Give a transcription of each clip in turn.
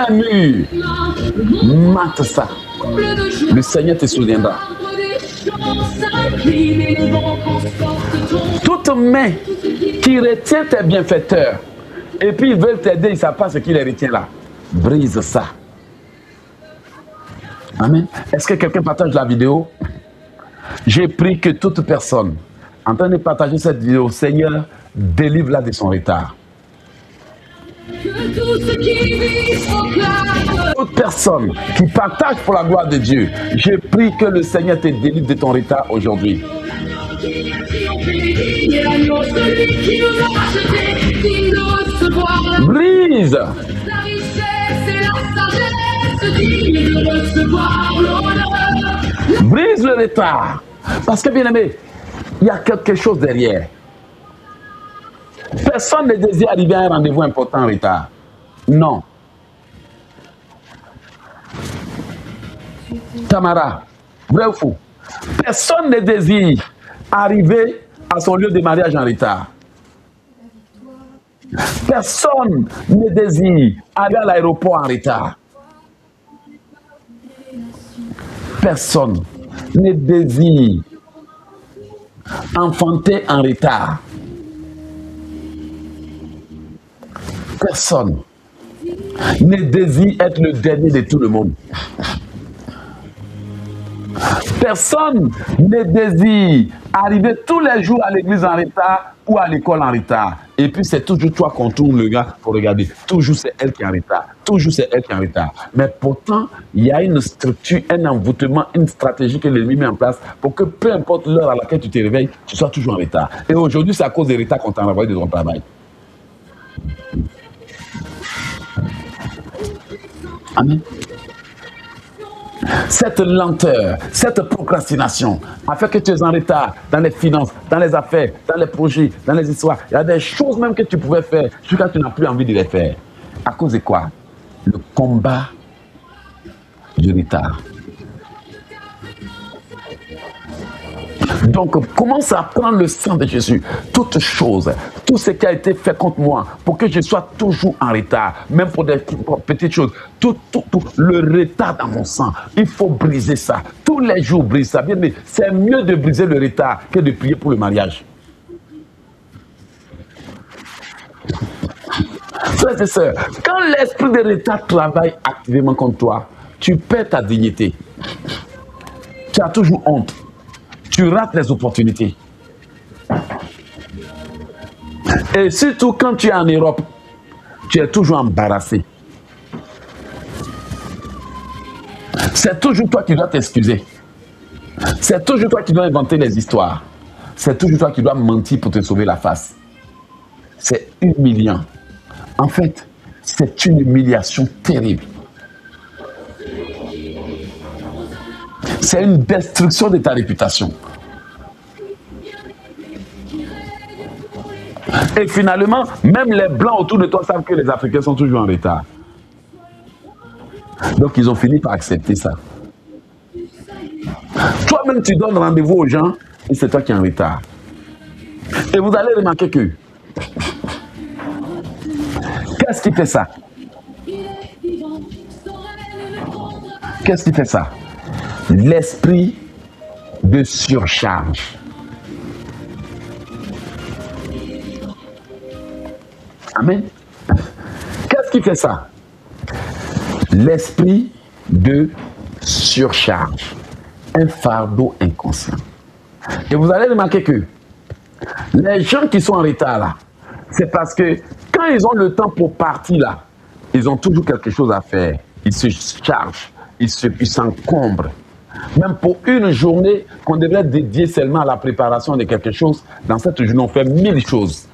un mur, mate ça. Le Seigneur te souviendra. Toute main qui retient tes bienfaiteurs, et puis ils veulent t'aider, ils ne savent pas ce qui les retient là. Brise ça. Amen. Est-ce que quelqu'un partage la vidéo? J'ai pris que toute personne en train de partager cette vidéo, Seigneur, délivre-la de son retard. Toute personne qui partage pour la gloire de Dieu, j'ai pris que le Seigneur te délivre de ton retard aujourd'hui. Brise. Brise le retard. Parce que bien aimé, il y a quelque chose derrière. Personne ne désire arriver à un rendez-vous important en retard. Non. Tamara, vrai ou faux? Personne ne désire arriver à son lieu de mariage en retard. Personne ne désire aller à l'aéroport en retard. Personne ne désire enfanter en retard. Personne ne désire être le dernier de tout le monde. Personne ne désire arriver tous les jours à l'église en retard ou à l'école en retard. Et puis c'est toujours toi qu'on tourne le gars pour regarder. Toujours c'est elle qui est en retard. Toujours c'est elle qui est en retard. Mais pourtant, il y a une structure, un envoûtement, une stratégie que l'ennemi met en place pour que peu importe l'heure à laquelle tu te réveilles, tu sois toujours en retard. Et aujourd'hui, c'est à cause des retards qu'on t'a envoyé de ton travail. Amen. Cette lenteur, cette procrastination a fait que tu es en retard dans les finances, dans les affaires, dans les projets, dans les histoires. Il y a des choses même que tu pouvais faire jusqu'à ce que tu n'as plus envie de les faire. À cause de quoi? Le combat du retard. Donc, commence à prendre le sang de Jésus. Toute chose, tout ce qui a été fait contre moi, pour que je sois toujours en retard, même pour des petites choses, tout le retard dans mon sang, il faut briser ça. Tous les jours, brise ça. Bien, mais c'est mieux de briser le retard que de prier pour le mariage. Frères et sœurs, quand l'esprit de retard travaille activement contre toi, tu perds ta dignité. Tu as toujours honte. Tu rates les opportunités. Et surtout quand tu es en Europe, tu es toujours embarrassé. C'est toujours toi qui dois t'excuser. C'est toujours toi qui dois inventer les histoires. C'est toujours toi qui dois mentir pour te sauver la face. C'est humiliant. En fait, c'est une humiliation terrible. C'est une destruction de ta réputation. Et finalement, même les Blancs autour de toi savent que les Africains sont toujours en retard. Donc, ils ont fini par accepter ça. Toi-même, tu donnes rendez-vous aux gens et c'est toi qui es en retard. Et vous allez remarquer que... Qu'est-ce qui fait ça? Qu'est-ce qui fait ça? L'esprit de surcharge. Amen. Qu'est-ce qui fait ça? L'esprit de surcharge. Un fardeau inconscient. Et vous allez remarquer que les gens qui sont en retard là, c'est parce que quand ils ont le temps pour partir là, ils ont toujours quelque chose à faire. Ils se chargent, ils s'encombrent. Même pour une journée qu'on devrait dédier seulement à la préparation de quelque chose, dans cette journée, on fait 1000 choses.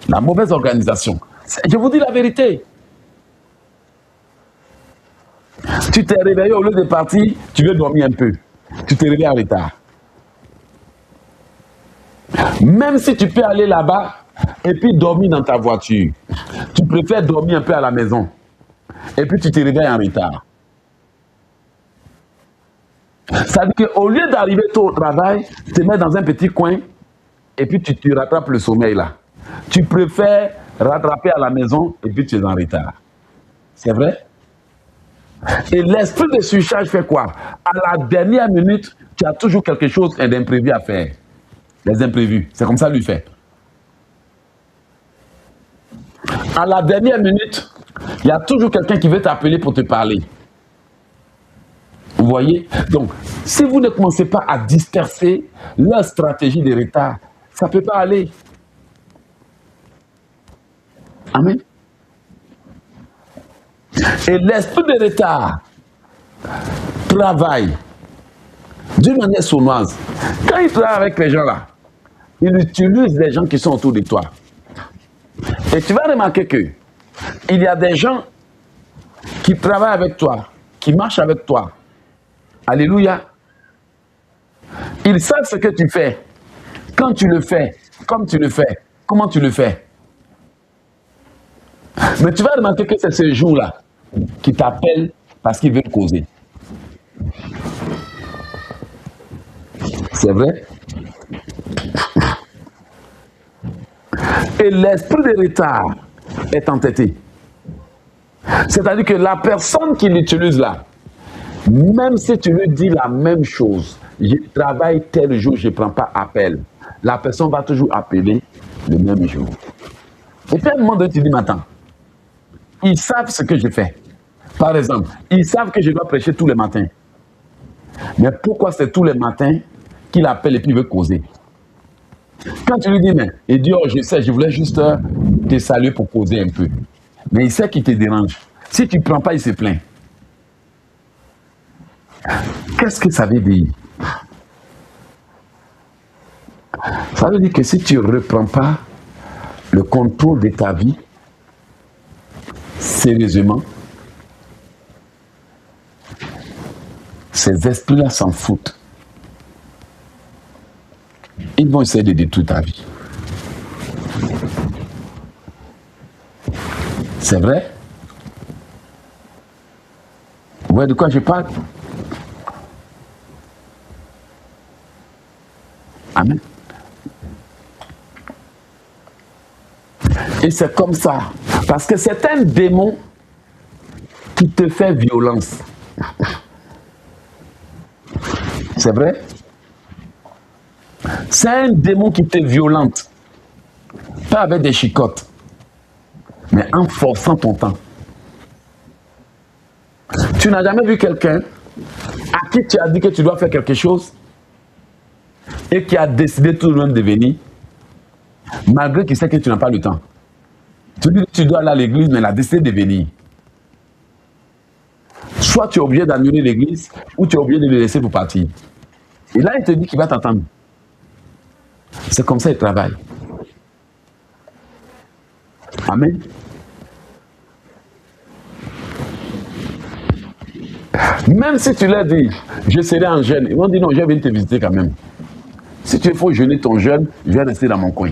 La mauvaise organisation. Je vous dis la vérité. Tu t'es réveillé, au lieu de partir, tu veux dormir un peu. Tu t'es réveillé en retard. Même si tu peux aller là-bas et puis dormir dans ta voiture, tu préfères dormir un peu à la maison. Et puis tu te réveilles en retard. Ça veut dire qu'au lieu d'arriver tôt au travail, tu te mets dans un petit coin et puis tu rattrapes le sommeil là. Tu préfères rattraper à la maison et puis tu es en retard. C'est vrai? Et l'esprit de surcharge fait quoi? À la dernière minute, tu as toujours quelque chose d'imprévu à faire. Les imprévus, c'est comme ça lui fait. À la dernière minute, il y a toujours quelqu'un qui veut t'appeler pour te parler. Vous voyez? Donc, si vous ne commencez pas à disperser leur stratégie de retard, ça ne peut pas aller. Amen. Et l'esprit de retard travaille d'une manière sournoise. Quand il travaille avec les gens là, il utilise les gens qui sont autour de toi. Et tu vas remarquer que il y a des gens qui travaillent avec toi, qui marchent avec toi. Alléluia. Ils savent ce que tu fais. Quand tu le fais, comme tu le fais, comment tu le fais. Mais tu vas remarquer que c'est ce jour-là qui t'appelle parce qu'il veut te causer. C'est vrai? Et l'esprit de retard est entêté. C'est-à-dire que la personne qui l'utilise là, même si tu lui dis la même chose, je travaille tel jour, je ne prends pas appel, la personne va toujours appeler le même jour. Et puis à un moment donné, tu dis, attends, ils savent ce que je fais. Par exemple, ils savent que je dois prêcher tous les matins. Mais pourquoi c'est tous les matins qu'il appelle et puis veut causer? Quand tu lui dis, mais il dit, oh, je sais, je voulais juste te saluer pour causer un peu. Mais il sait qu'il te dérange. Si tu ne prends pas, il se plaint. Qu'est-ce que ça veut dire? Ça veut dire que si tu ne reprends pas le contrôle de ta vie, sérieusement, ces esprits-là s'en foutent. Ils vont essayer de détruire ta vie. C'est vrai? Vous voyez de quoi je parle? Amen. Et c'est comme ça. Parce que c'est un démon qui te fait violence. C'est vrai? C'est un démon qui te violente. Pas avec des chicottes, mais en forçant ton temps. Tu n'as jamais vu quelqu'un à qui tu as dit que tu dois faire quelque chose et qui a décidé tout de même de venir, malgré qu'il sait que tu n'as pas le temps. Tu dis que tu dois aller à l'église, mais il a décidé de venir. Soit tu es obligé d'annuler l'église, ou tu es obligé de le laisser pour partir. Et là, il te dit qu'il va t'attendre. C'est comme ça qu'il travaille. Amen. Même si tu leur dis, je serai en jeûne, ils vont dire non, je vais venir te visiter quand même. Si tu faut jeûner ton jeûne, je vais rester dans mon coin.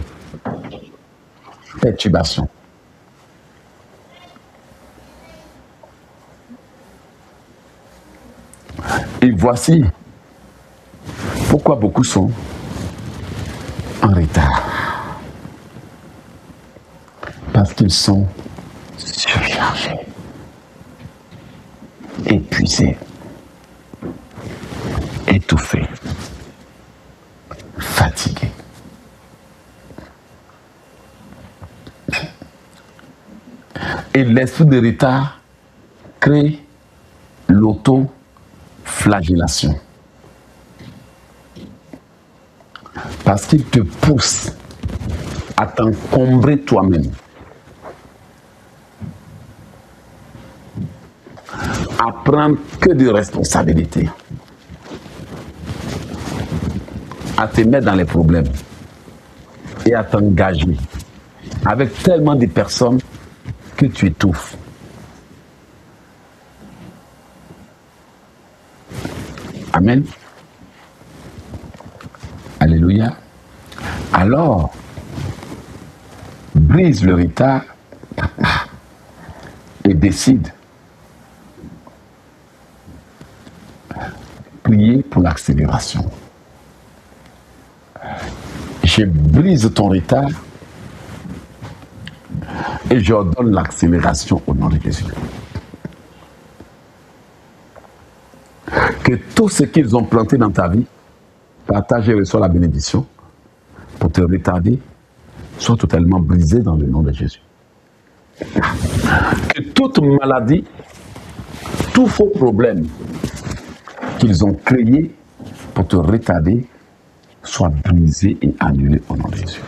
Perturbation. Et voici pourquoi beaucoup sont en retard. Parce qu'ils sont surchargés, épuisés, étouffés, fatigués. Et l'esprit de retard crée l'auto-flagellation. Parce qu'il te pousse à t'encombrer toi-même. À prendre que des responsabilités. À te mettre dans les problèmes. Et à t'engager avec tellement de personnes que tu étouffes. Amen. Alléluia. Alors, brise le retard et décide. Prier pour l'accélération. Je brise ton retard et j'ordonne l'accélération au nom de Jésus. Que tout ce qu'ils ont planté dans ta vie, partage et reçois la bénédiction pour te retarder, soit totalement brisé dans le nom de Jésus. Que toute maladie, tout faux problème qu'ils ont créé pour te retarder, soit brisé et annulé au nom de Jésus.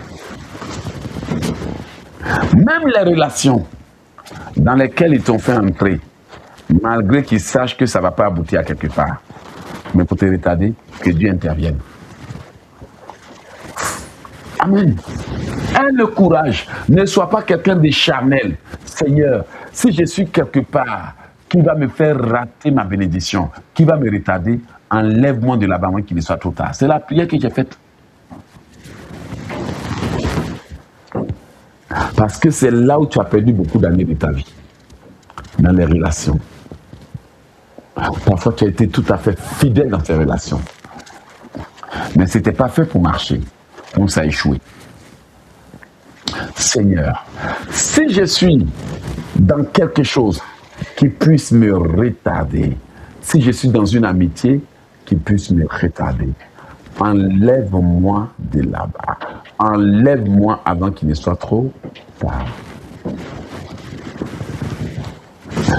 Même les relations dans lesquelles ils t'ont fait entrer, malgré qu'ils sachent que ça ne va pas aboutir à quelque part, mais pour te retarder, que Dieu intervienne. Amen. Aie le courage, ne sois pas quelqu'un de charnel. Seigneur, si je suis quelque part qui va me faire rater ma bénédiction, qui va me retarder, enlève-moi de là-bas avant qu'il ne soit trop tard. C'est la prière que j'ai faite. Parce que c'est là où tu as perdu beaucoup d'années de ta vie, dans les relations. Parfois, tu as été tout à fait fidèle dans ces relations. Mais ce n'était pas fait pour marcher. Donc, ça a échoué. Seigneur, si je suis dans quelque chose qui puisse me retarder, si je suis dans une amitié qui puisse me retarder, enlève-moi de là-bas. Enlève-moi avant qu'il ne soit trop tard.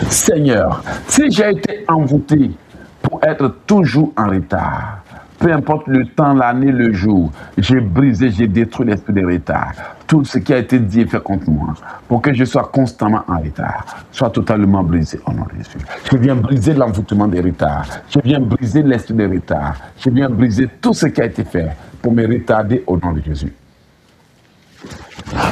Seigneur, si j'ai été envoûté pour être toujours en retard, peu importe le temps, l'année, le jour, j'ai brisé, j'ai détruit l'esprit de retard. Tout ce qui a été dit et fait contre moi, pour que je sois constamment en retard, soit totalement brisé au nom de Jésus. Je viens briser l'envoûtement des retards. Je viens briser l'esprit des retards. Je viens briser tout ce qui a été fait pour me retarder au nom de Jésus.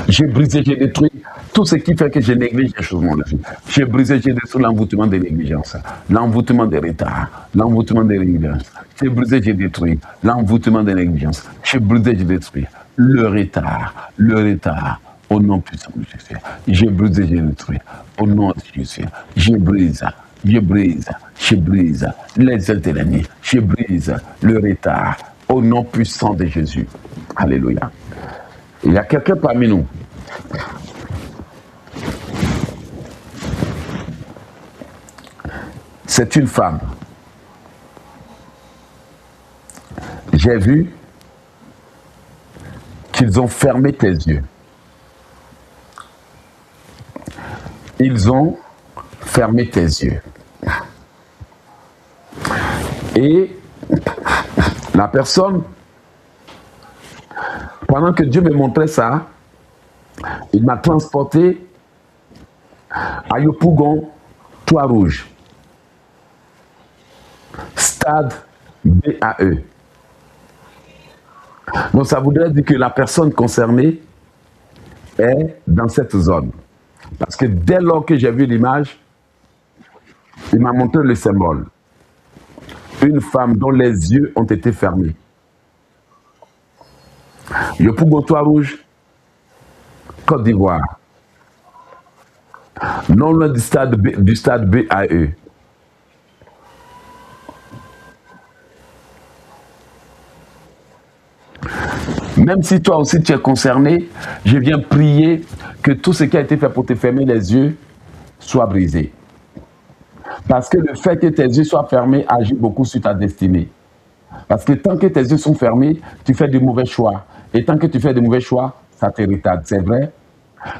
J'ai brisé, j'ai détruit tout ce qui fait que je néglige les choses de la vie. J'ai brisé, j'ai détruit l'envoûtement des négligences, l'envoûtement des retards, l'envoûtement des négligences. J'ai brisé, j'ai détruit l'envoûtement des négligences. J'ai brisé, j'ai détruit le retard, au nom puissant de Jésus. J'ai brisé, j'ai détruit, au nom de Jésus. Je brise les ailes de l'ennemi. Je brise le retard, au nom puissant de Jésus. Alléluia. Il y a quelqu'un parmi nous. C'est une femme. J'ai vu qu'ils ont fermé tes yeux. Ils ont fermé tes yeux. Et la personne, pendant que Dieu me montrait ça, il m'a transporté à Yopougon, Trois-Rouges, stade BAE. Donc ça voudrait dire que la personne concernée est dans cette zone. Parce que dès lors que j'ai vu l'image, il m'a montré le symbole. Une femme dont les yeux ont été fermés. Yopougon, Trois-Rouges, Côte d'Ivoire. Non loin du stade BAE. Même si toi aussi tu es concerné, je viens prier que tout ce qui a été fait pour te fermer les yeux soit brisé. Parce que le fait que tes yeux soient fermés agit beaucoup sur ta destinée. Parce que tant que tes yeux sont fermés, tu fais de mauvais choix. Et tant que tu fais de mauvais choix, ça te retarde, c'est vrai?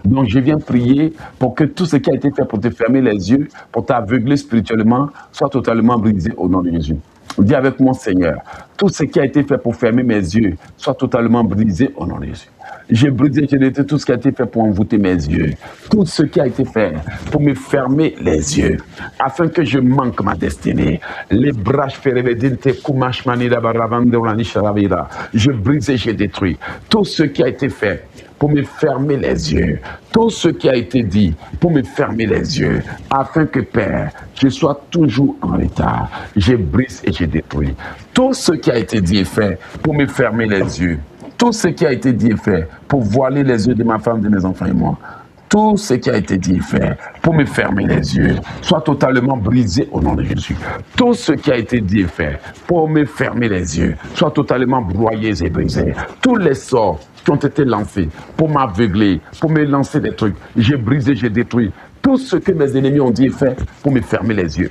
Donc je viens prier pour que tout ce qui a été fait pour te fermer les yeux, pour t'aveugler spirituellement, soit totalement brisé au nom de Jésus. Dis avec moi, Seigneur, tout ce qui a été fait pour fermer mes yeux, soit totalement brisé au nom de Jésus. J'ai brisé, j'ai détruit tout ce qui a été fait pour envoûter mes yeux. Tout ce qui a été fait pour me fermer les yeux, afin que je manque ma destinée. Les braches ferrevedinte kumash manida baravande olani sharavira. Je brise et j'ai détruit tout ce qui a été fait pour me fermer les yeux. Tout ce qui a été dit pour me fermer les yeux, afin que, Père, je sois toujours en retard. Je brise et je détruis tout ce qui a été dit et fait pour me fermer les yeux. Tout ce qui a été dit et fait pour voiler les yeux de ma femme, de mes enfants et moi. Tout ce qui a été dit et fait pour me fermer les yeux soit totalement brisé au nom de Jésus. Tout ce qui a été dit et fait pour me fermer les yeux soit totalement broyé et brisé. Tous les sorts qui ont été lancés pour m'aveugler, pour me lancer des trucs, j'ai brisé, j'ai détruit tout ce que mes ennemis ont dit et fait pour me fermer les yeux.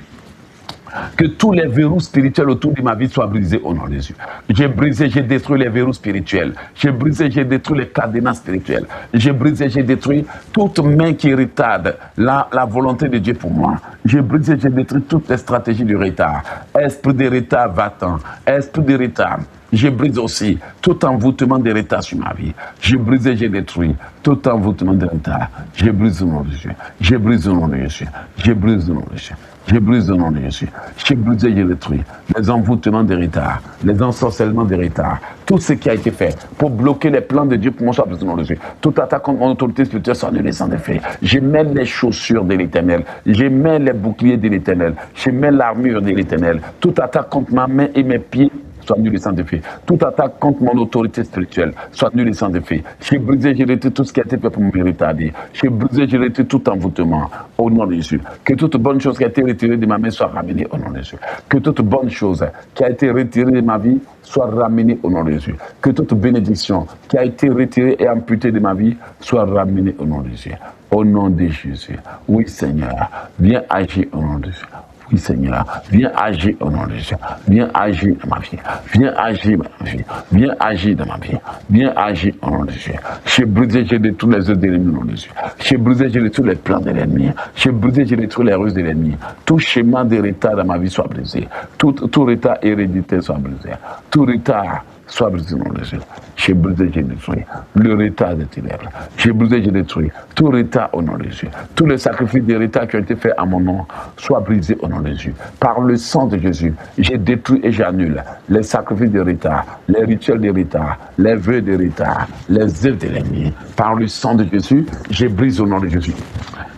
Que tous les verrous spirituels autour de ma vie soient brisés au nom de Jésus. J'ai brisé, j'ai détruit les verrous spirituels. J'ai brisé, j'ai détruit les cadenas spirituels. J'ai brisé, j'ai détruit toute main qui retarde la volonté de Dieu pour moi. J'ai brisé, j'ai détruit toutes les stratégies du retard. Esprit de retard, va-t'en. Esprit de retard. Je brise aussi tout envoûtement de retard sur ma vie. Je brise et j'ai détruit tout envoûtement de retard. Je brise au nom de Jésus. Je brise au nom de Jésus. Je brise au nom de Jésus. Je brise au nom de Jésus. Je brise et j'ai détruit les envoûtements de retard, les ensorcellements de retard, tout ce qui a été fait pour bloquer les plans de Dieu pour moi, soit brisé au nom de Jésus. Toute attaque contre mon autorité spirituelle soit annulée sans effet. Je mets les chaussures de l'Éternel. Je mets les boucliers de l'Éternel. Je mets l'armure de l'Éternel. Toute attaque contre ma main et mes pieds soit nul et sans effet. Toute attaque contre mon autorité spirituelle soit nul et sans effet. J'ai brisé, j'ai retiré tout ce qui a été fait pour me retarder. J'ai brisé, j'ai retiré tout envoûtement au nom de Jésus. Que toute bonne chose qui a été retirée de ma main soit ramenée au nom de Jésus. Que toute bonne chose qui a été retirée de ma vie soit ramenée au nom de Jésus. Que toute bénédiction qui a été retirée et amputée de ma vie soit ramenée au nom de Jésus. Au nom de Jésus. Oui, Seigneur, viens agir au nom de Jésus. Oui, Seigneur, viens agir au nom de Jésus. Viens agir dans ma vie. Viens agir dans ma vie. Viens agir dans ma vie. Viens agir au nom de Jésus. J'ai brisé, j'ai détruit les œuvres de l'ennemi au nom de Jésus. J'ai brisé, j'ai détruit les plans de l'ennemi. J'ai brisé, j'ai détruit les ruses de l'ennemi. Tout schéma de retard dans ma vie soit brisé. Tout retard héréditaire soit brisé. Tout retard soit brisé au nom de Jésus. J'ai brisé, j'ai détruit le retard des ténèbres. J'ai brisé, j'ai détruit tout retard au nom de Jésus. Tous les sacrifices de retard qui ont été faits à mon nom soient brisés au nom de Jésus. Par le sang de Jésus, j'ai détruit et j'annule les sacrifices de retard, les rituels de retard, les vœux de retard, les œuvres de l'ennemi. Par le sang de Jésus, j'ai brisé au nom de Jésus.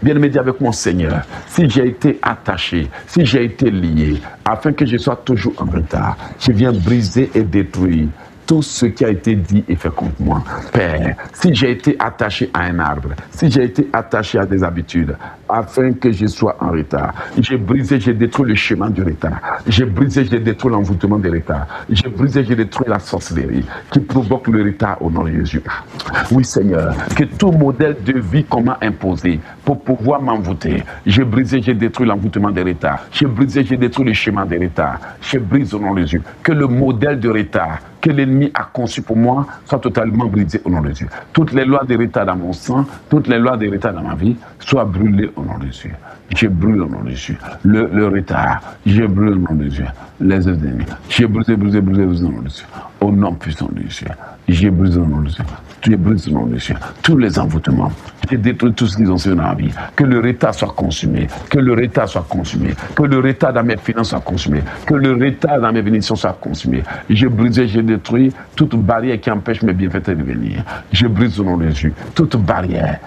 Bien-aimé, dis avec mon Seigneur, si j'ai été attaché, si j'ai été lié, afin que je sois toujours en retard, je viens briser et détruire tout ce qui a été dit et fait contre moi. Père, si j'ai été attaché à un arbre, si j'ai été attaché à des habitudes, afin que je sois en retard, j'ai brisé, j'ai détruit le chemin du retard. J'ai brisé, j'ai détruit l'envoûtement du retard. J'ai brisé, j'ai détruit la sorcellerie qui provoque le retard au nom de Jésus. Oui, Seigneur, que tout modèle de vie qu'on m'a imposé pour pouvoir m'envoûter, j'ai brisé, j'ai détruit l'envoûtement des retards. J'ai brisé, j'ai détruit le chemin des retards. Je brise au nom de Jésus. Que le modèle de retard que l'ennemi a conçu pour moi soit totalement brisé au nom de Jésus. Toutes les lois de retard dans mon sang, toutes les lois de retard dans ma vie soient brûlées au nom de Jésus. Je brûle au nom de Jésus. Le retard, je brûle au nom de Jésus. Les œuvres de l'ennemi, je brisé au nom de Jésus. Au nom puissant de Jésus. J'ai brisé au nom de Jésus. J'ai brisé au nom de Jésus. Tous les envoûtements. J'ai détruit tout ce qu'ils ont fait dans la vie. Que le retard soit consumé. Que le retard soit consumé. Que le retard dans mes finances soit consumé. Que le retard dans mes bénédictions soit consumé. J'ai brisé, j'ai détruit toute barrière qui empêche mes bienfaiteurs de venir. Je brise au nom de Jésus. Toute barrière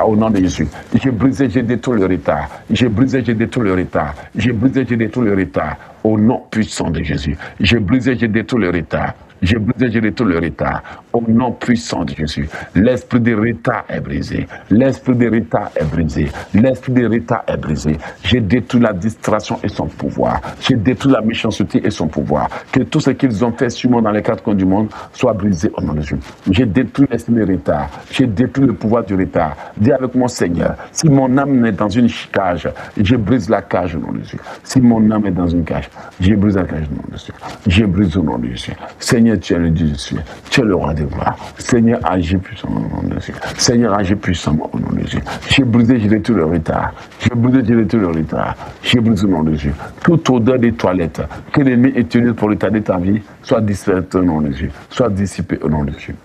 au nom de Jésus. J'ai brisé, j'ai détruit le retard. J'ai brisé, j'ai détruit le retard. J'ai brisé, j'ai détruit le retard. Au nom puissant de Jésus. J'ai brisé, j'ai détruit le retard. J'ai brisé, j'ai détruit le retard. Au nom puissant de Jésus. L'esprit de retard est brisé. L'esprit de retard est brisé. L'esprit de retard est brisé. J'ai détruit la distraction et son pouvoir. J'ai détruit la méchanceté et son pouvoir. Que tout ce qu'ils ont fait sur moi dans les quatre coins du monde soit brisé au nom de Jésus. J'ai détruit l'esprit de retard. J'ai détruit le pouvoir du retard. Dis avec mon Seigneur, si mon âme est dans une cage, je brise la cage au nom de Jésus. Si mon âme est dans une cage, je brise la cage au nom de Jésus. Je brise au nom de Jésus. Seigneur, tu es le Dieu de Dieu. Tu es le roi des rois. Seigneur, agis puissamment au nom de Jésus. Seigneur, agis puissamment au nom de Jésus. J'ai brisé, j'ai détruit le retard. J'ai brisé, j'ai détruit le retard. J'ai brisé au nom de Jésus. Toute odeur des toilettes que l'ennemi utilise pour retarder ta vie, soit dispersée au nom de Jésus. Soit dissipée au nom de Jésus.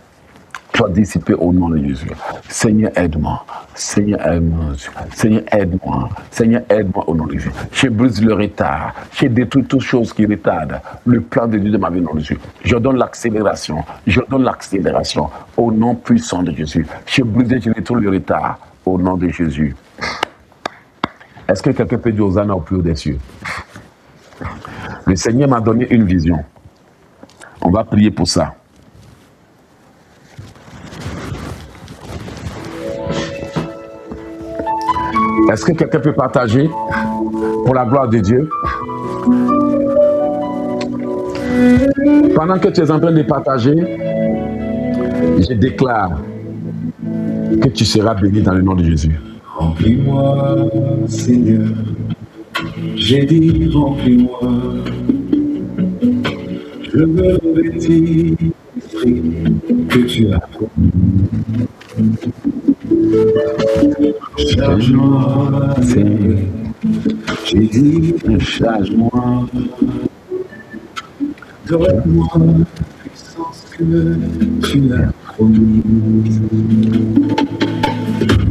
Soit dissipé au nom de Jésus. Seigneur, aide-moi. Seigneur, aide-moi. Seigneur, aide-moi. Seigneur, aide-moi au nom de Jésus. Je brise le retard. Je détruis toutes choses qui retardent le plan de Dieu de ma vie au nom de Jésus. Je donne l'accélération. Je donne l'accélération au nom puissant de Jésus. Je brise, je détruis le retard au nom de Jésus. Est-ce que quelqu'un peut dire Hosanna au plus haut des cieux? Le Seigneur m'a donné une vision. On va prier pour ça. Est-ce que quelqu'un peut partager pour la gloire de Dieu? Pendant que tu es en train de partager, je déclare que tu seras béni dans le nom de Jésus. Remplis-moi, Seigneur, J'ai dit remplis-moi, je veux revêtir l'esprit que tu as promis. Charge-moi, Seigneur, j'ai dit charge-moi, donne-moi la puissance que tu as promise.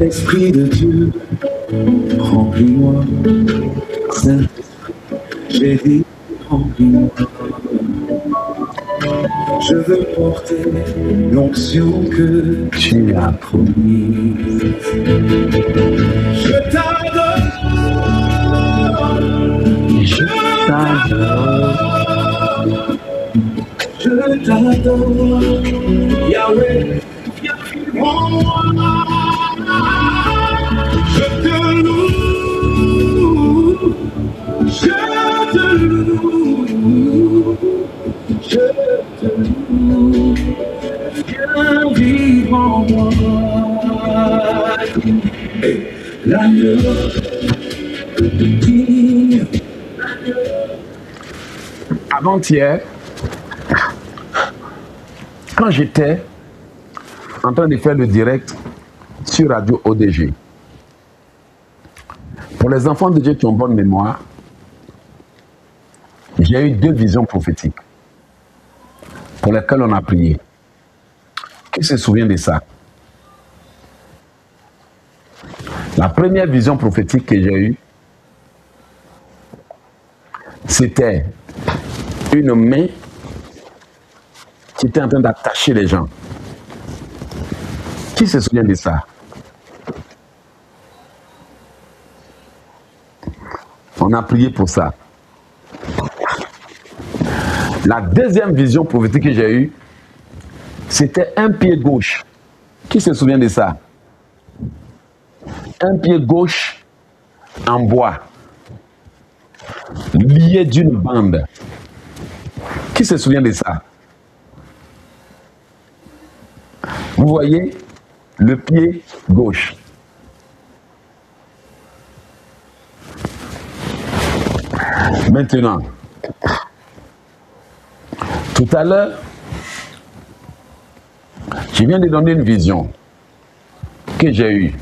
Esprit de Dieu, remplis-moi, Saint-Esprit, j'ai dit remplis-moi. Je veux porter l'onction que tu as promise. Je t'adore, je t'adore, je t'adore, Yahweh, viens en moi. Je te loue, je te loue, je te loue, viens vivre en moi. L'agneau qui... Avant-hier, quand j'étais en train de faire le direct sur Radio ODG, pour les enfants de Dieu qui ont bonne mémoire, j'ai eu 2 visions prophétiques pour lesquelles on a prié. Qui se souvient de ça? La première vision prophétique que j'ai eue, c'était une main qui était en train d'attacher les gens. Qui se souvient de ça? On a prié pour ça. La deuxième vision prophétique que j'ai eue, c'était un pied gauche. Qui se souvient de ça? Un pied gauche en bois, lié d'une bande. Qui se souvient de ça? Vous voyez le pied gauche. Maintenant, tout à l'heure, je viens de donner une vision que j'ai eue.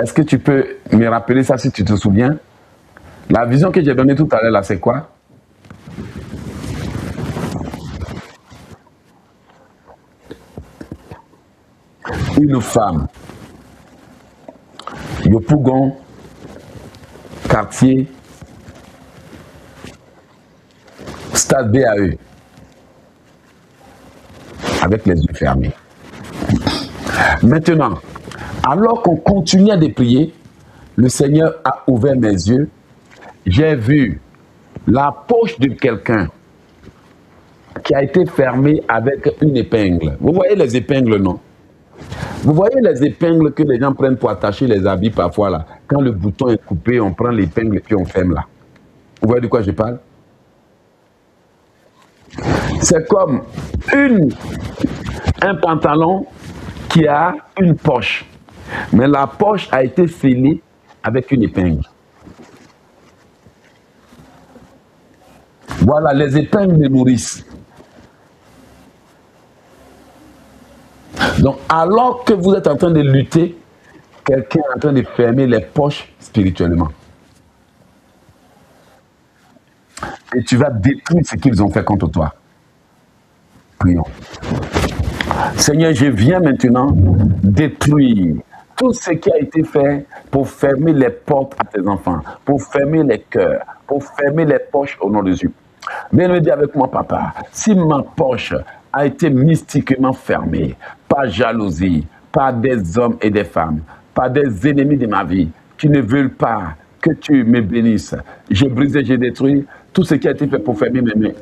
Est-ce que tu peux me rappeler ça si tu te souviens? La vision que j'ai donnée tout à l'heure, là, c'est quoi? Une femme, Yopougon, quartier, stade BAE, avec les yeux fermés. Maintenant, alors qu'on continuait de prier, le Seigneur a ouvert mes yeux. J'ai vu la poche de quelqu'un qui a été fermée avec une épingle. Vous voyez les épingles, non? Vous voyez les épingles que les gens prennent pour attacher les habits parfois là. Quand le bouton est coupé, on prend l'épingle et puis on ferme là. Vous voyez de quoi je parle? C'est comme un pantalon qui a une poche. Mais la poche a été scellée avec une épingle. Voilà, les épingles me nourrissent. Donc, alors que vous êtes en train de lutter, quelqu'un est en train de fermer les poches spirituellement. Et tu vas détruire ce qu'ils ont fait contre toi. Prions. Seigneur, je viens maintenant détruire tout ce qui a été fait pour fermer les portes à tes enfants, pour fermer les cœurs, pour fermer les poches au nom de Jésus. Viens me dire avec moi, papa, si ma poche a été mystiquement fermée par jalousie, par des hommes et des femmes, par des ennemis de ma vie qui ne veulent pas que tu me bénisses, je brise et je détruis tout ce qui a été fait pour fermer mes mains.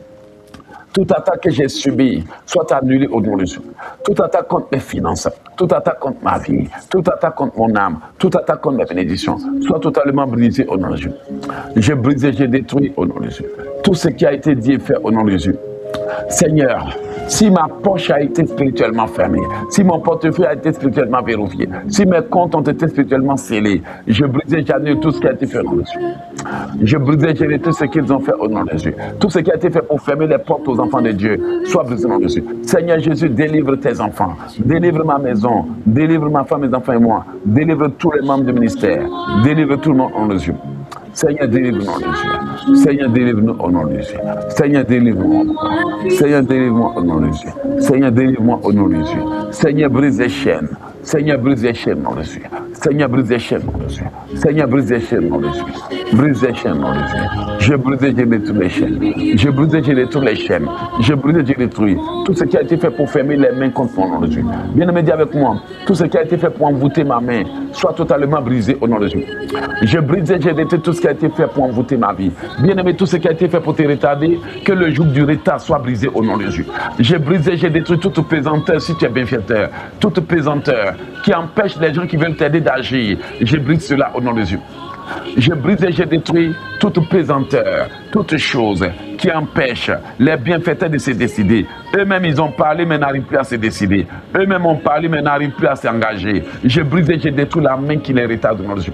Toute attaque que j'ai subie soit annulée au nom de Jésus. Toute attaque contre mes finances, toute attaque contre ma vie, toute attaque contre mon âme, toute attaque contre mes bénédictions, soit totalement brisée au nom de Jésus. Je brise et je détruis au nom de Jésus. Tout ce qui a été dit et fait au nom de Jésus. Seigneur, Si ma poche a été spirituellement fermée, si mon portefeuille a été spirituellement verrouillé, si mes comptes ont été spirituellement scellés, je brise et j'annule tout ce qui a été fait au nom de Jésus. Je brise et j'annule tout ce qu'ils ont fait au nom de Jésus. Tout ce qui a été fait pour fermer les portes aux enfants de Dieu, soit brisé au nom de Jésus. Seigneur Jésus, délivre tes enfants, délivre ma maison, délivre ma femme, mes enfants et moi, délivre tous les membres du ministère, délivre tout le monde au nom de Jésus. Seigneur, délivre-nous au nom de Jésus. Seigneur, délivre-nous au nom de Jésus. Seigneur, délivre-moi. Seigneur, délivre-moi au nom de Jésus. Seigneur, délivre-moi au nom de Jésus. Seigneur, brise les chaînes. Seigneur, brise les chaînes au nom de Jésus. Seigneur, brise les chaînes au nom de Jésus. Seigneur, brise les chaînes au nom de Jésus. Brise les chaînes au nom de Jésus. Je brise et je détruis les chaînes. Je brise et je détruis les chaînes. Je brise et je détruis tout ce qui a été fait pour fermer les mains contre mon nom de Jésus. Bien-aimé, dis avec moi, tout ce qui a été fait pour envoûter ma main soit totalement brisé au nom de Jésus. Je brise et je détruis tout ce qui a été fait pour envoûter ma vie. Bien-aimé, tout ce qui a été fait pour te retarder, que le joug du retard soit brisé au nom de Jésus. J'ai brisé, j'ai détruit toute pesanteur, si tu es bienfaiteur, toute pesanteur qui empêche les gens qui veulent t'aider d'agir. Je brise cela au nom de Jésus. Je brise et je détruis toute pesanteur, toute chose qui empêche les bienfaiteurs de se décider. Eux-mêmes, ils ont parlé, mais n'arrivent plus à se décider. Eux-mêmes ont parlé, mais n'arrivent plus à s'engager. Je brise et je détruis la main qui les retarde dans le jeu.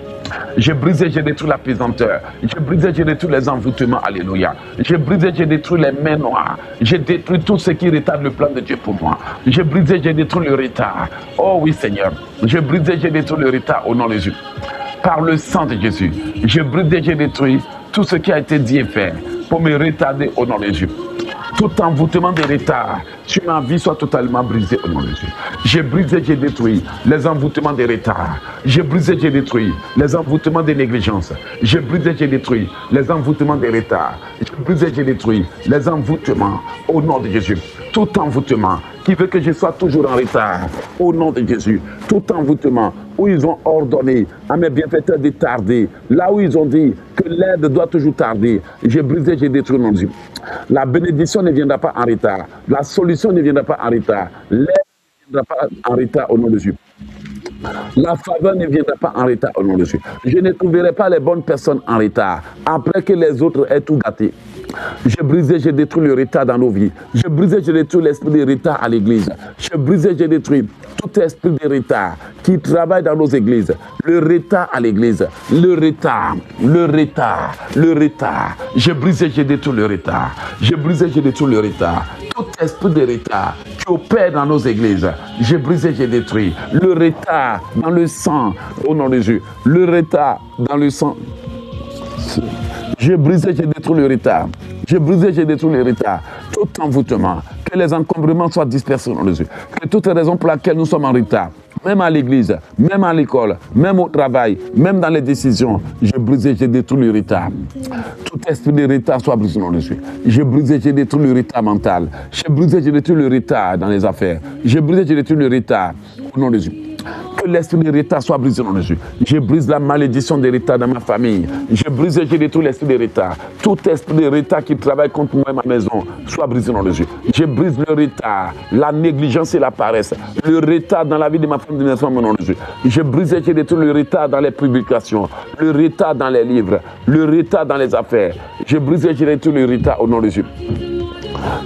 Je brise et je détruis la pesanteur. Je brise et je détruis les envoûtements. Alléluia. Je brise et je détruis les mains noires. Je détruis tout ce qui retarde le plan de Dieu pour moi. Je brise et je détruis le retard. Oh oui, Seigneur. Je brise et je détruis le retard au nom de Jésus. Par le sang de Jésus, je brise et je détruis tout ce qui a été dit et fait pour me retarder au nom de Jésus. Tout envoûtement de retard sur ma vie soit totalement brisé au nom de Jésus. Je brise et je détruis les envoûtements de retard. Je brise et je détruis les envoûtements de négligence. Je brise et je détruis les envoûtements de retard. Je brise et je détruis les envoûtements au nom de Jésus. Tout envoûtement qui veut que je sois toujours en retard au nom de Jésus. Tout envoûtement où ils ont ordonné à mes bienfaiteurs de tarder, là où ils ont dit que l'aide doit toujours tarder, j'ai brisé, j'ai détruit mon Dieu. La bénédiction ne viendra pas en retard, la solution ne viendra pas en retard, l'aide ne viendra pas en retard au nom de Jésus. La faveur ne viendra pas en retard au nom de Jésus. Je ne trouverai pas les bonnes personnes en retard après que les autres aient tout gâté. Je brise et je détruis le retard dans nos vies. Je brise et je détruis l'esprit de retard à l'église. Je brise et je détruis tout esprit de retard qui travaille dans nos églises. Le retard à l'église. Le retard. Le retard. Le retard. Je brise et je détruis le retard. Je brise et je détruis le retard. Tout esprit de retard qui opère dans nos églises. Je brise et je détruis. Le retard dans le sang au nom de Jésus. Le retard dans le sang. Je brise et je détruis le retard. Je brise et je détruis le retard. Tout envoûtement, que les encombrements soient dispersés au nom de Jésus. Que toutes les raisons pour lesquelles nous sommes en retard, même à l'église, même à l'école, même au travail, même dans les décisions, je brise et je détruis le retard. Tout esprit de retard soit brisé au nom de Jésus. Je brise et je détruis le retard mental. Je brise et je détruis le retard dans les affaires. Je brise et je détruis le retard au nom de Jésus. Que l'esprit de retard soit brisé au nom de Jésus. Je brise la malédiction des retards dans ma famille. Je brise et je détruis l'esprit de retard. Tout esprit de retard qui travaille contre moi et ma maison soit brisé au nom de Jésus. Je brise le retard, la négligence et la paresse. Le retard dans la vie de ma femme et de mes enfants au nom de Jésus. Je brise et je détruis le retard dans les publications. Le retard dans les livres. Le retard dans les affaires. Je brise et je détruis le retard au nom de Jésus.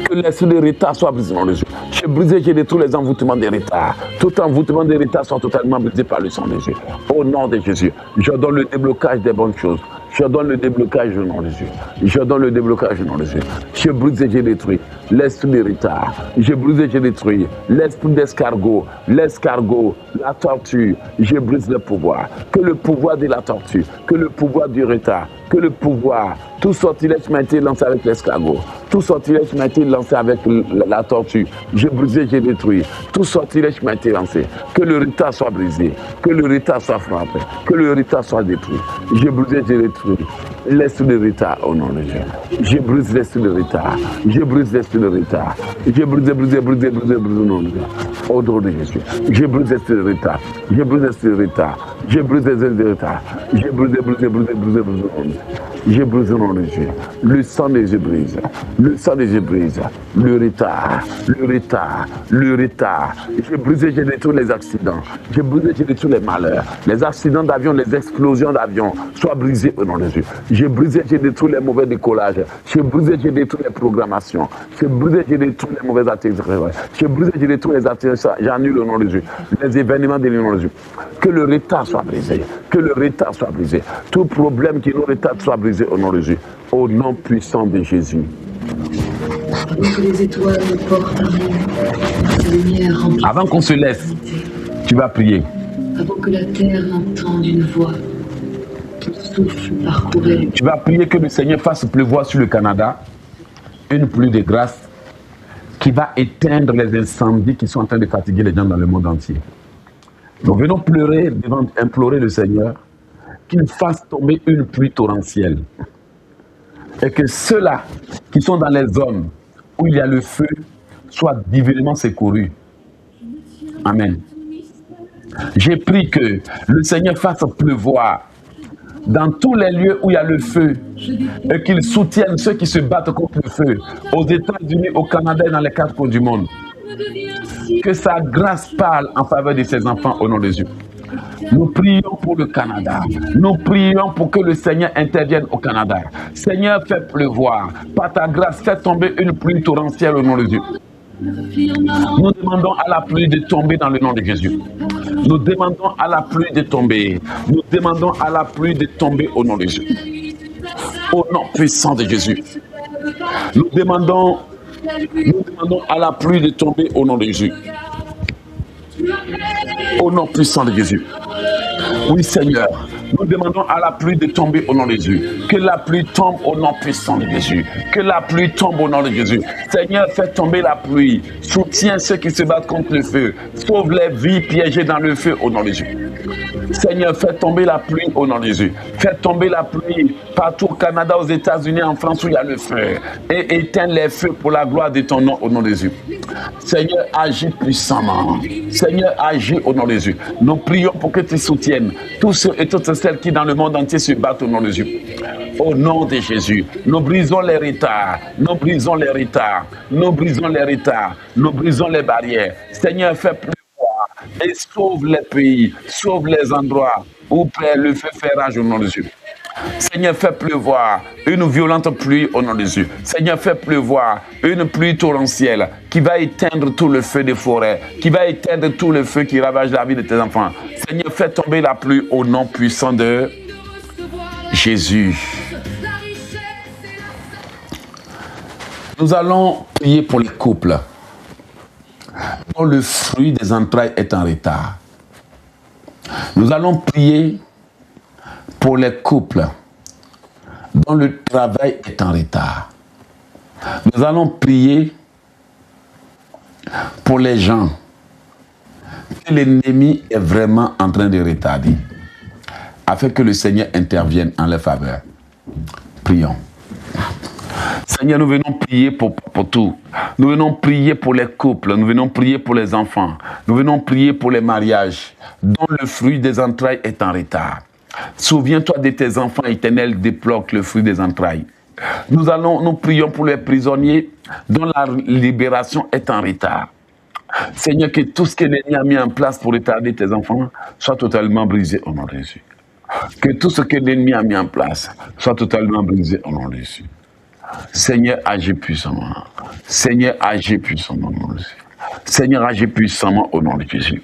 Que l'esprit de retard soit brisé au nom de Jésus. Je brise et je détruis les envoûtements des retards. Tout envoûtement des retards soit totalement brisé par le sang de Jésus. Au nom de Jésus, je donne le déblocage des bonnes choses. Je donne le déblocage au nom de Jésus. Je donne le déblocage au nom de Jésus. Je brise et je détruis l'esprit de retard. Je brise et je détruis l'esprit d'escargot, l'escargot, la tortue. Je brise le pouvoir. Que le pouvoir de la tortue, que le pouvoir du retard, que le pouvoir, tout sortilège m'a été lancé avec l'escargot. Tout sortilège m'a été lancé avec la tortue. Je brise et je détruis. Tout sortilège m'a été lancé. Que le retard soit brisé. Que le retard soit frappé. Que le retard soit détruit. Je brise et je détruis l'esprit de retard au nom de Dieu. Je brise l'esprit de retard. Je brise l'esprit de retard. Je brise au nom de Dieu. Au nom de Jésus. Je brise l'esprit de retard. Je brise l'esprit de retard. Je brise l'esprit de retard. Je brise au nom de Dieu. Je brise au nom de Jésus. Le sang de Jésus brise. Le sang de Jésus brise. Le retard. Le retard. Le retard. Je brise et je détruis les accidents. Je brise et je détruis les malheurs. Les accidents d'avion, les explosions d'avion soient brisés au nom de Jésus. Je brise et je détruis les mauvais décollages. Je brise et je détruis les programmations. Je brise et je détruis les mauvais atterrissages. Je brise et je détruis les atterrissages. J'annule au nom de Jésus. Les événements de nom de Jésus. Que le retard soit brisé. Que le retard soit brisé. Tout problème qui nous retarde soit brisé au nom de Jésus. Au nom puissant de Jésus. Avant que les étoiles ne portent un nom, la lumière remplit. Avant qu'on se laisse, tu vas prier. Avant que la terre n'entende une voix, tout souffle parcourait. Tu vas prier que le Seigneur fasse pleuvoir sur le Canada une pluie de grâce qui va éteindre les incendies qui sont en train de fatiguer les gens dans le monde entier. Nous venons pleurer, devant implorer le Seigneur qu'il fasse tomber une pluie torrentielle. Et que ceux-là qui sont dans les zones où il y a le feu soient divinement secourus. Amen. J'ai pris que le Seigneur fasse pleuvoir dans tous les lieux où il y a le feu et qu'il soutienne ceux qui se battent contre le feu, aux États-Unis, au Canada et dans les 4 coins du monde. Que sa grâce parle en faveur de ses enfants au nom de Jésus. Nous prions pour le Canada. Nous prions pour que le Seigneur intervienne au Canada. Seigneur, fais pleuvoir. Par ta grâce, fais tomber une pluie torrentielle au nom de Jésus. Nous demandons à la pluie de tomber dans le nom de Jésus. Nous demandons à la pluie de tomber. Nous demandons à la pluie de tomber au nom de Jésus. Au nom puissant de Jésus. Nous demandons à la pluie de tomber au nom de Jésus. Au nom puissant de Jésus. Oui, Seigneur, nous demandons à la pluie de tomber au nom de Jésus. Que la pluie tombe au nom puissant de Jésus. Que la pluie tombe au nom de Jésus. Seigneur, fais tomber la pluie. Soutiens ceux qui se battent contre le feu. Sauve les vies piégées dans le feu au nom de Jésus. Seigneur, fais tomber la pluie au nom de Jésus. Fais tomber la pluie partout au Canada, aux États-Unis, en France où il y a le feu. Et éteins les feux pour la gloire de ton nom au nom de Jésus. Seigneur, agis puissamment. Seigneur, agis au nom de Jésus. Nous prions pour que tu soutiennes tous ceux et toutes celles qui dans le monde entier se battent au nom de Jésus. Au nom de Jésus, nous brisons les retards. Nous brisons les retards. Nous brisons les retards. Nous brisons les barrières. Seigneur, fais plus. Et sauve les pays, sauve les endroits où le feu fait rage au nom de Jésus. Seigneur, fais pleuvoir une violente pluie au nom de Jésus. Seigneur, fais pleuvoir une pluie torrentielle qui va éteindre tout le feu des forêts, qui va éteindre tout le feu qui ravage la vie de tes enfants. Seigneur, fais tomber la pluie au nom puissant de Jésus. Nous allons prier pour les couples dont le fruit des entrailles est en retard. Nous allons prier pour les couples dont le travail est en retard. Nous allons prier pour les gens que l'ennemi est vraiment en train de retarder, afin que le Seigneur intervienne en leur faveur. Prions. Seigneur, nous venons prier pour tout. Nous venons prier pour les couples, nous venons prier pour les enfants, nous venons prier pour les mariages dont le fruit des entrailles est en retard. Souviens-toi de tes enfants éternels, débloque le fruit des entrailles. Nous prions pour les prisonniers dont la libération est en retard. Seigneur, que tout ce que l'ennemi a mis en place pour retarder tes enfants soit totalement brisé au nom de Jésus. Que tout ce que l'ennemi a mis en place soit totalement brisé au nom de Jésus. Seigneur, agis puissamment. Seigneur, agis puissamment au nom de Jésus. Seigneur, agis puissamment au nom de Jésus.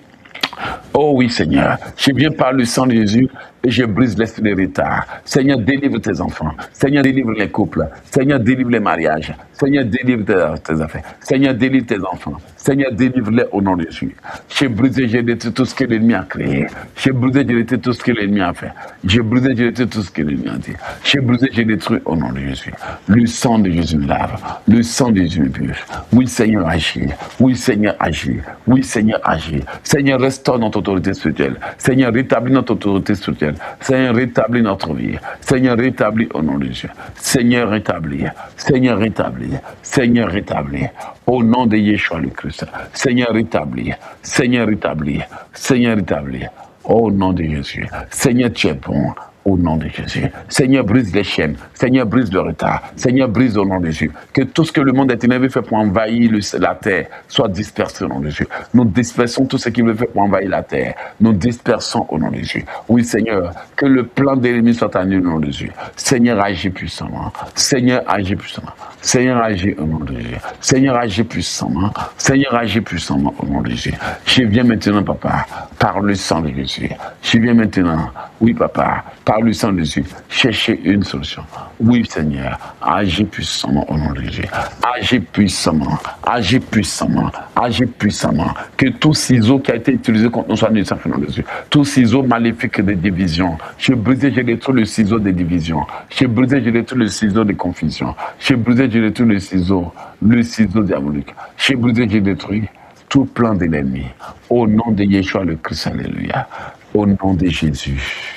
Oh oui, Seigneur, je viens par le sang de Jésus et je brise l'esprit de retard. Seigneur, délivre tes enfants. Seigneur, délivre les couples. Seigneur, délivre les mariages. Seigneur, délivre tes affaires. Seigneur, délivre tes enfants. Seigneur, délivre-les au nom de Jésus. J'ai brisé, j'ai détruit tout ce que l'ennemi a créé. J'ai brisé, j'ai détruit tout ce que l'ennemi a fait. J'ai brisé, j'ai détruit tout ce que l'ennemi a dit. J'ai brisé, j'ai détruit au nom de Jésus. Le sang de Jésus lave. Le sang de Jésus purge. Oui, Seigneur, agis. Oui, Seigneur, agis. Oui, Seigneur, agis. Seigneur, restaure notre autorité spirituelle. Seigneur, rétablis notre autorité spirituelle. Seigneur, rétablis notre vie. Seigneur, rétablis au nom de Jésus. Seigneur, rétablis. Seigneur, rétablis. Seigneur, rétablis. Au nom de Yeshua le Christ. Seigneur, rétablis. Seigneur, rétablis. Seigneur, rétablis. Au nom de Jésus. Seigneur, tu es bon. Au nom de Jésus. Seigneur, brise les chaînes. Seigneur, brise le retard. Seigneur, brise au nom de Jésus. Que tout ce que le monde éternel veut faire pour envahir la terre soit dispersé au nom de Jésus. Nous dispersons tout ce qu'il veut faire pour envahir la terre. Nous dispersons au nom de Jésus. Oui, Seigneur, que le plan de l'ennemi soit annulé au nom de Jésus. Seigneur, agis puissamment. Seigneur, agis puissamment. Seigneur, agis au nom de Jésus. Seigneur, agis puissamment. Seigneur, agis puissamment au nom de Jésus. Je viens maintenant, papa, par le sang de Jésus. Je viens maintenant, oui, papa, par le sang de Jésus, chercher une solution. Oui, Seigneur, agis puissamment au nom de Jésus. Agis puissamment, agis puissamment, agis puissamment. Que tout ciseau qui a été utilisé contre nous soit nul au nom de Jésus. Tout ciseau maléfique de division. Je brisé, je détruis le ciseau de division. Je brisé, je détruis le ciseau de confusion. Je brisé, je détruis le ciseau diabolique. Je brisé, je détruis tout plan de l'ennemi. Au nom de Yeshua le Christ, alléluia. Au nom de Jésus.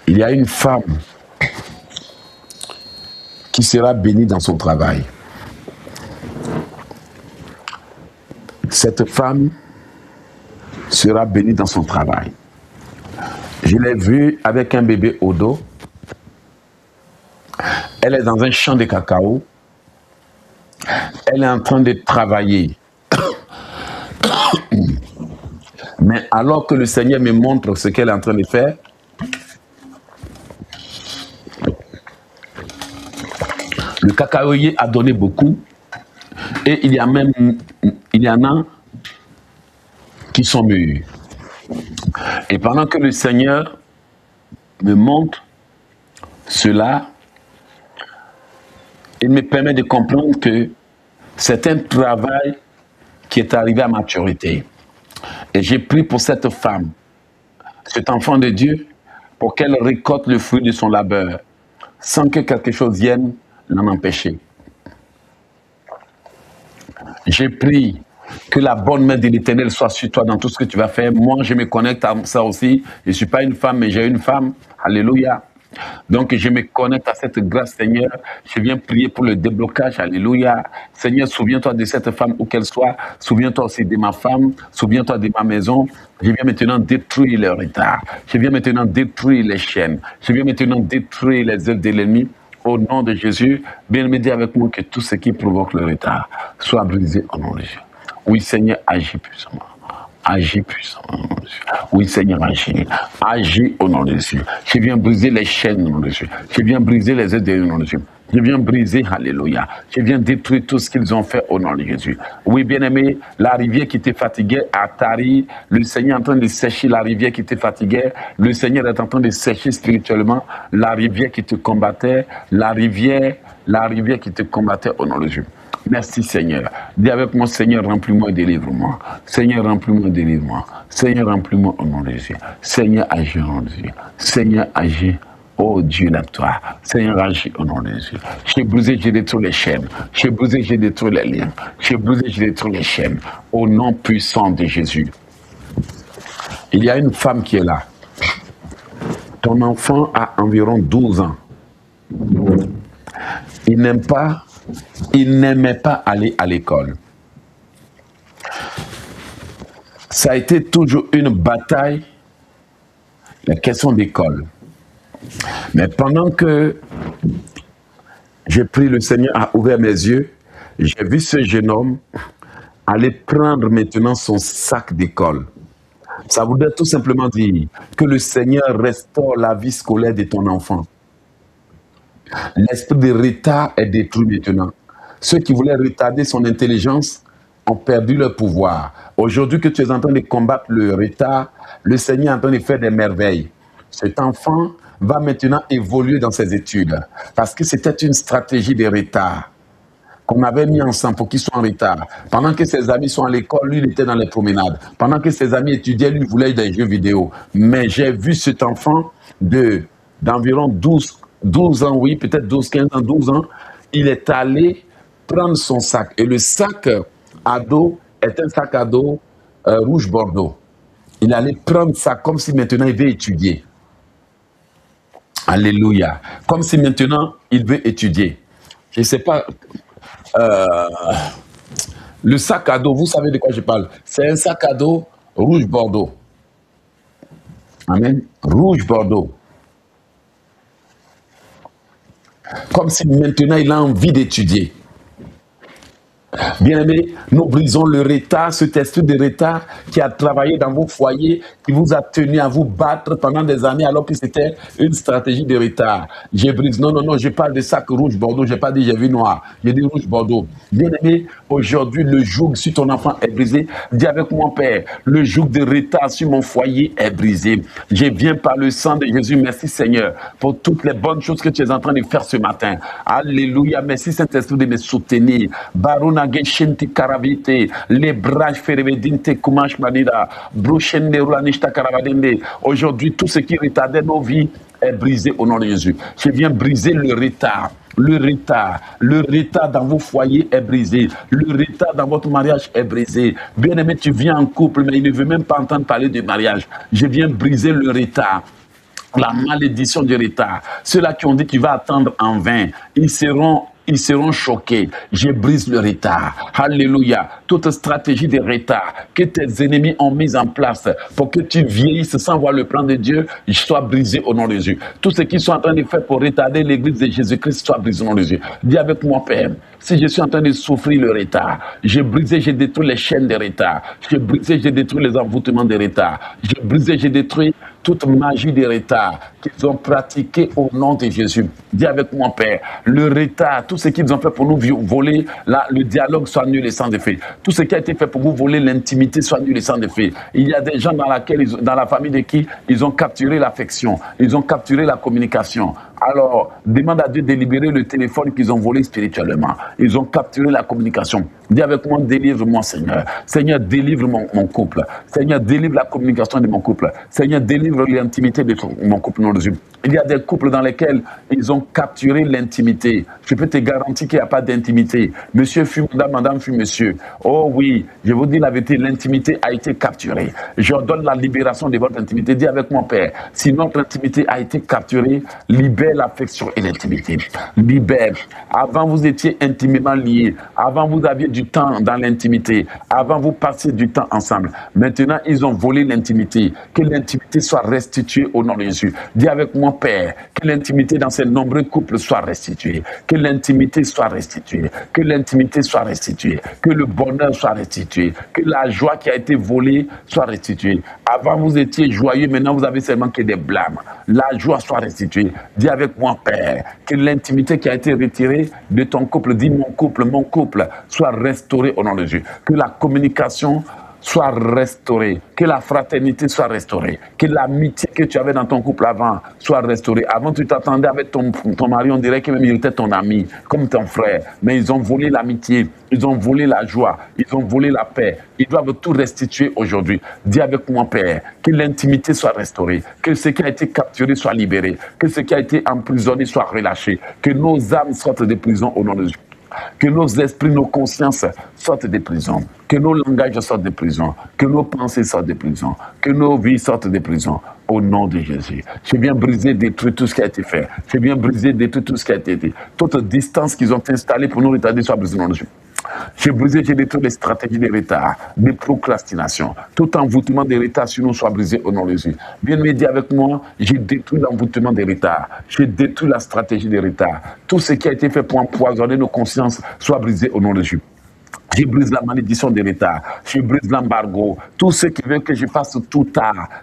Il y a une femme qui sera bénie dans son travail. Cette femme sera bénie dans son travail. Je l'ai vue avec un bébé au dos. Elle est dans un champ de cacao. Elle est en train de travailler. Mais alors que le Seigneur me montre ce qu'elle est en train de faire, le cacaoyer a donné beaucoup. Et il y en a qui sont mûrs. Et pendant que le Seigneur me montre cela, il me permet de comprendre que c'est un travail qui est arrivé à maturité. Et j'ai prié pour cette femme, cet enfant de Dieu, pour qu'elle récolte le fruit de son labeur, sans que quelque chose vienne l'en empêcher. J'ai prié que la bonne main de l'Éternel soit sur toi dans tout ce que tu vas faire. Moi, je me connecte à ça aussi. Je ne suis pas une femme, mais j'ai une femme. Alléluia. Donc, je me connecte à cette grâce, Seigneur. Je viens prier pour le déblocage. Alléluia. Seigneur, souviens-toi de cette femme où qu'elle soit. Souviens-toi aussi de ma femme. Souviens-toi de ma maison. Je viens maintenant détruire le retard. Je viens maintenant détruire les chaînes. Je viens maintenant détruire les œuvres de l'ennemi. Au nom de Jésus, bien-aimé, dis avec moi que tout ce qui provoque le retard soit brisé au nom de Jésus. Oui, Seigneur, agis puissamment. Agis puissamment au nom de Jésus. Oui, Seigneur, agis. Agis au nom de Jésus. Je viens briser les chaînes au nom de Jésus. Je viens briser les œuvres au nom de Jésus. Je viens briser, alléluia. Je viens détruire tout ce qu'ils ont fait au nom de Jésus. Oui, bien-aimé, la rivière qui te fatiguait a tari. Le Seigneur est en train de sécher la rivière qui te fatiguait. Le Seigneur est en train de sécher spirituellement la rivière qui te combattait. La rivière qui te combattait au nom de Jésus. Merci Seigneur. Dis avec moi, Seigneur, remplis-moi et délivre-moi. Seigneur, remplis-moi et délivre-moi. Seigneur, remplis-moi au nom de Jésus. Seigneur, agis au nom de Jésus. Seigneur, agis. Oh Dieu, lève-toi. Seigneur, agis au nom de Jésus. J'ai brisé, j'ai détruit les chaînes. J'ai brisé, j'ai détruit les liens. J'ai brisé, j'ai détruit les chaînes. Au nom puissant de Jésus. Il y a une femme qui est là. Ton enfant a environ 12 ans. Il n'aimait pas aller à l'école. Ça a été toujours une bataille, la question d'école. Mais pendant que j'ai prié, le Seigneur a ouvert mes yeux, j'ai vu ce jeune homme aller prendre maintenant son sac d'école. Ça voudrait tout simplement dire que le Seigneur restaure la vie scolaire de ton enfant. L'esprit de retard est détruit maintenant. Ceux qui voulaient retarder son intelligence ont perdu leur pouvoir. Aujourd'hui que tu es en train de combattre le retard, le Seigneur est en train de faire des merveilles. Cet enfant va maintenant évoluer dans ses études parce que c'était une stratégie de retard qu'on avait mis ensemble pour qu'il soit en retard. Pendant que ses amis sont à l'école, lui, il était dans les promenades. Pendant que ses amis étudiaient, lui, il voulait des jeux vidéo. Mais j'ai vu cet enfant d'environ 12 ans, oui, peut-être 12, 15 ans, 12 ans, il est allé prendre son sac. Et le sac à dos est un sac à dos rouge bordeaux. Il allait prendre ça comme si maintenant il veut étudier. Alléluia. Comme si maintenant il veut étudier. Je ne sais pas. Le sac à dos, vous savez de quoi je parle? C'est un sac à dos rouge bordeaux. Amen. Rouge Bordeaux. Comme si maintenant il a envie d'étudier. Bien-aimés, nous brisons le retard, cet esprit de retard qui a travaillé dans vos foyers, qui vous a tenu à vous battre pendant des années alors que c'était une stratégie de retard. Je brise, non, je parle de sac rouge Bordeaux, je n'ai pas dit j'ai vu noir, j'ai dit rouge Bordeaux. Bien-aimé, aujourd'hui le joug sur ton enfant est brisé. Dis avec mon Père, le joug de retard sur mon foyer est brisé. Je viens par le sang de Jésus, merci Seigneur, pour toutes les bonnes choses que tu es en train de faire ce matin. Alléluia, merci Saint-Esprit de me soutenir. Baruna Geshenti Karavite, les bras Ferevedinte Kumash Manida, Brushende Rulanishta Karavadende. Aujourd'hui, tout ce qui retardait nos vies est brisé au nom de Jésus. Je viens briser le retard. Le retard dans vos foyers est brisé. Le retard dans votre mariage est brisé. Bien-aimé, tu viens en couple, mais il ne veut même pas entendre parler de mariage. Je viens briser le retard. La malédiction du retard. Ceux-là qui ont dit tu vas attendre en vain, ils seront choqués. Je brise le retard. Alléluia. Toute stratégie de retard que tes ennemis ont mise en place pour que tu vieillisses sans voir le plan de Dieu, soit brisé au nom de Jésus. Tout ce qu'ils sont en train de faire pour retarder l'église de Jésus-Christ soit brisé au nom de Jésus. Dis avec moi, Père, si je suis en train de souffrir le retard, j'ai brisé, j'ai détruit les chaînes de retard. J'ai brisé, j'ai détruit les envoûtements de retard. J'ai brisé, j'ai détruit toute magie de retard qu'ils ont pratiqué au nom de Jésus. Dis avec moi, Père, le retard, tout ce qu'ils ont fait pour nous voler, le dialogue soit nul et sans effet. Tout ce qui a été fait pour vous voler l'intimité soit nul et sans effet. Il y a des gens dans la famille de qui ils ont capturé l'affection, ils ont capturé la communication. Alors, demande à Dieu de libérer le téléphone qu'ils ont volé spirituellement. Ils ont capturé la communication. Dis avec moi, délivre-moi, Seigneur. Seigneur, délivre mon couple. Seigneur, délivre la communication de mon couple. Seigneur, délivre l'intimité de mon couple. Non, Dieu. Il y a des couples dans lesquels ils ont capturé l'intimité. Je peux te garantir qu'il n'y a pas d'intimité. Monsieur fut madame fut monsieur. Oh oui, je vous dis la vérité, l'intimité a été capturée. Je donne la libération de votre intimité. Dis avec mon Père, si notre intimité a été capturée, libère l'affection et l'intimité. Libère. Avant, vous étiez intimement liés. Avant, vous aviez du temps dans l'intimité. Avant, vous passiez du temps ensemble. Maintenant, ils ont volé l'intimité. Que l'intimité soit restituée au nom de Jésus. Dis avec moi, Père, que l'intimité dans ces nombreux couples soit restituée. Que l'intimité soit restituée. Que l'intimité soit restituée. Que le bonheur soit restitué. Que la joie qui a été volée soit restituée. Avant, vous étiez joyeux. Maintenant, vous avez seulement que des blâmes. La joie soit restituée. Dis avec moi, Père, que l'intimité qui a été retirée de ton couple, dis mon couple, soit restaurée au nom de Dieu. Que la communication soit restaurée, que la fraternité soit restaurée, que l'amitié que tu avais dans ton couple avant soit restaurée. Avant, tu t'attendais avec ton mari, on dirait que même il était ton ami, comme ton frère. Mais ils ont volé l'amitié, ils ont volé la joie, ils ont volé la paix. Ils doivent tout restituer aujourd'hui. Dis avec moi, Père, que l'intimité soit restaurée, que ce qui a été capturé soit libéré, que ce qui a été emprisonné soit relâché, que nos âmes sortent de prison au nom de Dieu. Que nos esprits, nos consciences sortent des prisons, que nos langages sortent des prisons, que nos pensées sortent des prisons, que nos vies sortent des prisons, au nom de Jésus. Je viens briser, détruire tout ce qui a été fait. Je viens briser, détruire tout ce qui a été dit. Toute distance qu'ils ont installée pour nous retarder soit brisée au nom de Jésus. J'ai brisé, j'ai détruit les stratégies de retard, de procrastination. Tout envoûtement de retard sur nous soit brisé au nom de Jésus. Bien-aimé, dis avec moi, j'ai détruit l'envoûtement de retard. J'ai détruit la stratégie de retard. Tout ce qui a été fait pour empoisonner nos consciences soit brisé au nom de Jésus. Je brise la malédiction de retard. Je brise l'embargo. Tout ce qui veut que je fasse tout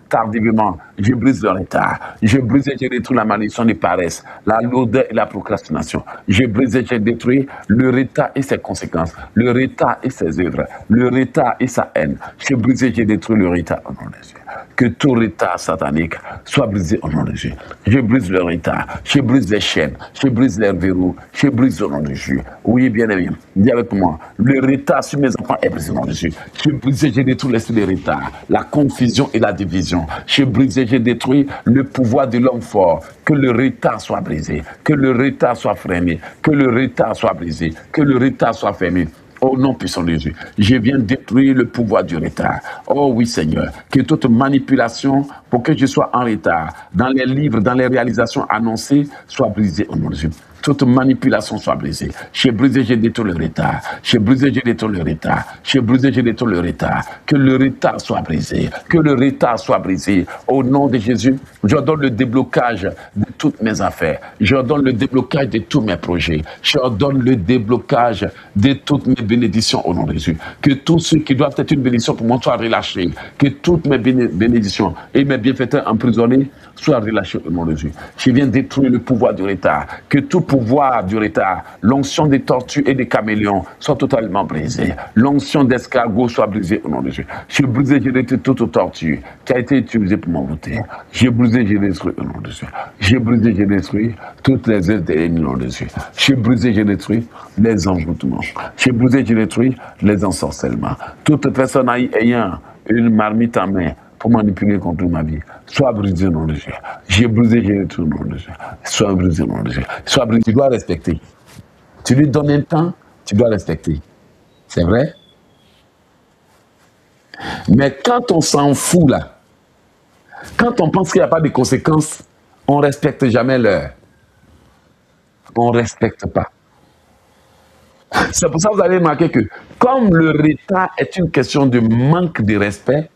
tardivement, je brise le retard. Je brise et je détruis la malédiction de paresse, la lourdeur et la procrastination. Je brise et je détruis le retard et ses conséquences, le retard et ses œuvres, le retard et sa haine. Je brise et je détruis le retard au nom de Jésus. Que tout retard satanique soit brisé au nom de Jésus. Je brise le retard, je brise les chaînes, je brise les verrous, je brise au nom de Jésus. Oui, bien aimé, dis avec moi, le retard sur mes enfants est brisé au nom de Jésus. Je brise et je détruis l'esprit de retard, la confusion et la division. Je brise et je détruis le pouvoir de l'homme fort. Que le retard soit brisé, que le retard soit freiné, que le retard soit brisé, que le retard soit fermé. Au nom puissant de Jésus, je viens détruire le pouvoir du retard. Oh oui, Seigneur, que toute manipulation pour que je sois en retard dans les livres, dans les réalisations annoncées, soit brisée au nom de Jésus. toute manipulation soit brisée. J'ai brisé, j'ai détruit le retard. J'ai brisé, j'ai détruit le retard. J'ai brisé, j'ai détruit le retard. Que le retard soit brisé. Que le retard soit brisé. Au nom de Jésus, je donne le déblocage de toutes mes affaires. Je donne le déblocage de tous mes projets. Je donne le déblocage de toutes mes bénédictions au nom de Jésus. Que tous ceux qui doivent être une bénédiction pour moi soient relâchés. Que toutes mes bénédictions et mes bienfaiteurs emprisonnés soient relâchés au nom de Jésus. Je viens détruire le pouvoir du retard. Que tout pouvoir du retard, l'onction des tortues et des caméléons soit totalement brisée. L'onction d'escargot soit brisée au nom de Jésus. J'ai brisé, j'ai détruit toute tortue qui a été utilisée pour m'envoûter. J'ai brisé, j'ai détruit au nom de Jésus. J'ai brisé, j'ai détruit toutes les œuvres de l'ennemi au nom de Jésus. J'ai brisé, j'ai détruit les envoûtements. J'ai brisé, j'ai détruit les ensorcellements. Toute personne ayant une marmite en main pour manipuler contre ma vie, soit brisé au nom de Jésus. J'ai brisé, j'ai détruit au nom de Jésus. Soit brisé au nom de Jésus. Soit brisé. Tu dois respecter. Tu lui donnes un temps, tu dois respecter. C'est vrai? Mais quand on s'en fout là, quand on pense qu'il n'y a pas de conséquences, on ne respecte jamais l'heure. On ne respecte pas. C'est pour ça que vous allez remarquer que, comme le retard est une question de manque de respect,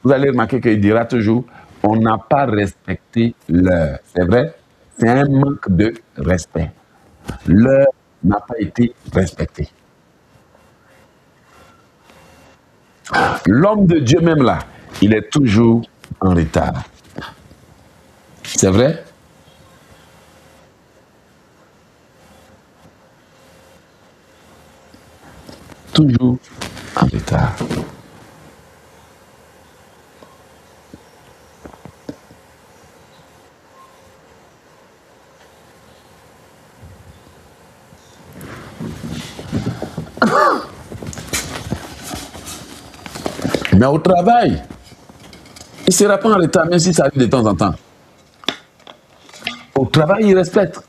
vous allez remarquer qu'il dira toujours, on n'a pas respecté l'heure. C'est vrai? C'est un manque de respect. L'heure n'a pas été respectée. L'homme de Dieu même là, il est toujours en retard. C'est vrai? Toujours en retard. Mais au travail, il ne sera pas en retard, même si ça arrive de temps en temps. Au travail, il respecte.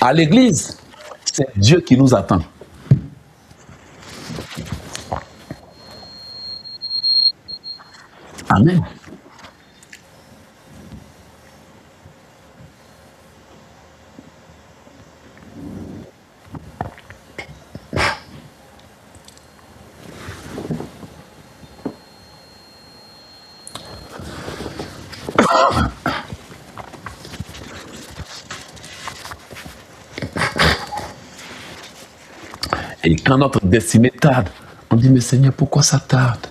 À l'église, c'est Dieu qui nous attend. Amen. Et quand notre destinée tarde, on dit, mais Seigneur, pourquoi ça tarde?